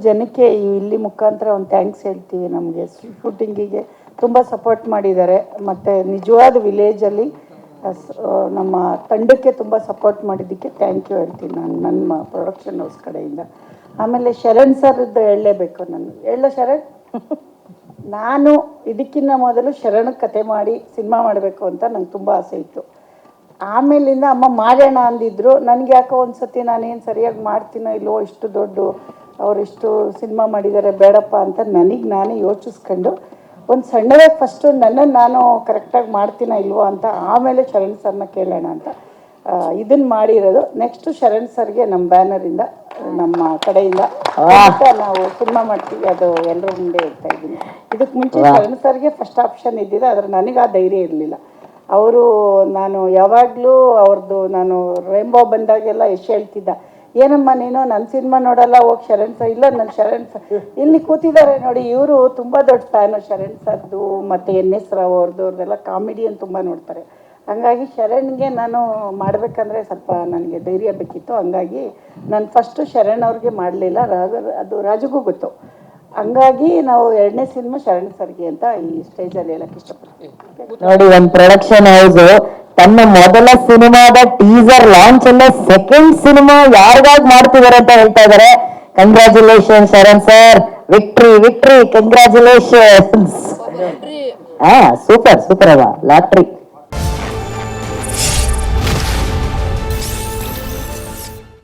ಜನಕ್ಕೆ ಇಲ್ಲಿ ಮುಖಾಂತರ ಒಂದು ಥ್ಯಾಂಕ್ಸ್ ಹೇಳ್ತೀವಿ. ನಮಗೆ ಶೂಟಿಂಗಿಗೆ ತುಂಬ ಸಪೋರ್ಟ್ ಮಾಡಿದ್ದಾರೆ. ಮತ್ತು ನಿಜವಾದ ವಿಲೇಜಲ್ಲಿ ನಮ್ಮ ತಂಡಕ್ಕೆ ತುಂಬ ಸಪೋರ್ಟ್ ಮಾಡಿದ್ದಕ್ಕೆ ಥ್ಯಾಂಕ್ ಯು ಹೇಳ್ತೀನಿ ನಾನು ನನ್ನ ಪ್ರೊಡಕ್ಷನ್ ಹೌಸ್ ಕಡೆಯಿಂದ. ಆಮೇಲೆ ಶರಣ್ ಸರ್ದು ಹೇಳಲೇಬೇಕು. ನಾನು ಶರಣ್ ನಾನು ಇದಕ್ಕಿಂತ ಮೊದಲು ಶರಣ್ ಕತೆ ಮಾಡಿ ಸಿನಿಮಾ ಮಾಡಬೇಕು ಅಂತ ನಂಗೆ ತುಂಬ ಆಸೆ ಇತ್ತು. ಆಮೇಲಿಂದ ಅಮ್ಮ ಮಾಡೋಣ ಅಂದಿದ್ರು. ನನಗೆ ಯಾಕೋ ಒಂದು ಸತಿ ನಾನೇನು ಸರಿಯಾಗಿ ಮಾಡ್ತೀನೋ ಇಲ್ವೋ, ಇಷ್ಟು ದೊಡ್ಡ ಅವರಿಷ್ಟು ಸಿನಿಮಾ ಮಾಡಿದ್ದಾರೆ ಬೇಡಪ್ಪ ಅಂತ ನನಗೆ ನಾನೇ ಯೋಚಿಸ್ಕೊಂಡು ಒಂದು ಸಣ್ಣದಾಗಿ ಫಸ್ಟು ನನ್ನನ್ನು ನಾನು ಕರೆಕ್ಟಾಗಿ ಮಾಡ್ತೀನೋ ಇಲ್ವೋ ಅಂತ ಆಮೇಲೆ ಶರಣ್ ಸರ್ನ ಕೇಳೋಣ ಅಂತ ಇದನ್ನು ಮಾಡಿರೋದು. ನೆಕ್ಸ್ಟು ಶರಣ್ ಸರ್ಗೆ ನಮ್ಮ ಬ್ಯಾನರಿಂದ ನಮ್ಮ ಕಡೆಯಿಂದ ನಾವು ಸಿನಿಮಾ ಮಾಡ್ತೀವಿ, ಅದು ಎಲ್ಲರ ಮುಂದೆ ಹೇಳ್ತಾ ಇದ್ದೀನಿ. ಇದಕ್ಕೆ ಮುಂಚೆ ಶರಣ್ ಸರ್ಗೆ ಫಸ್ಟ್ ಆಪ್ಷನ್ ಇದ್ದಿದ್ದು, ಆದರೆ ನನಗೆ ಆ ಧೈರ್ಯ ಇರಲಿಲ್ಲ. ಅವರು ನಾನು ಯಾವಾಗಲೂ ಅವ್ರದ್ದು ನಾನು ರೇಂಬೋ ಬಂದಾಗೆಲ್ಲ ಎಷ್ಟು ಹೇಳ್ತಿದ್ದ, ಏನಮ್ಮ ನೀನು ನನ್ನ ಸಿನಿಮಾ ನೋಡಲ್ಲ, ಹೋಗಿ ಶರಣ್ ಸರ್. ಇಲ್ಲ ನನ್ನ ಶರಣ್ ಸರ್ ಇಲ್ಲಿ ಕೂತಿದ್ದಾರೆ ನೋಡಿ, ಇವರು ತುಂಬ ದೊಡ್ಡ ಫ್ಯಾನು ಶರಣ್ ಸರ್ದು ಮತ್ತು NS ರಾವ್ ಅವ್ರದ್ದೆಲ್ಲ ಕಾಮಿಡಿಯನ್ ತುಂಬ ನೋಡ್ತಾರೆ. ಹಂಗಾಗಿ ಶರಣ್ಗೆ ನಾನು ಮಾಡಬೇಕಂದ್ರೆ ಸ್ವಲ್ಪ ನನಗೆ ಧೈರ್ಯ ಬೇಕಿತ್ತು. ಹಂಗಾಗಿ ನಾನು ಫಸ್ಟು ಶರಣ್ ಅವ್ರಿಗೆ ಮಾಡಲಿಲ್ಲ, ಅದು ರಾಜುಗೂ ಗೊತ್ತು. ಹಂಗಾಗಿ ನಾವು 2ನೇ ಸಿನಿಮಾ ಶರಣ್ ಸರ್ಗೆ ಅಂತ ಈ ಸ್ಟೇಜಲ್ಲಿ ಹೇಳಕ್ಕೆ ಇಷ್ಟಪಡ್ತೀನಿ. ನೋಡಿ, ಒಂದು ಪ್ರೊಡಕ್ಷನ್ ಹೌಸ್ ತನ್ನ ಮೊದಲ ಸಿನಿಮಾದ ಟೀಸರ್ ಲಾಂಚ್ ಅಲ್ಲೇ ಸೆಕೆಂಡ್ ಸಿನಿಮಾ ಯಾರಿಗಾಗಿ ಮಾಡ್ತಿದ್ದಾರೆ ಅಂತ ಹೇಳ್ತಾ ಇದ್ದಾರೆ. Congratulation Sharan sir, victory victory, congratulations. Super super ಅಲ್ಲ, ಲಾಟ್ರಿ.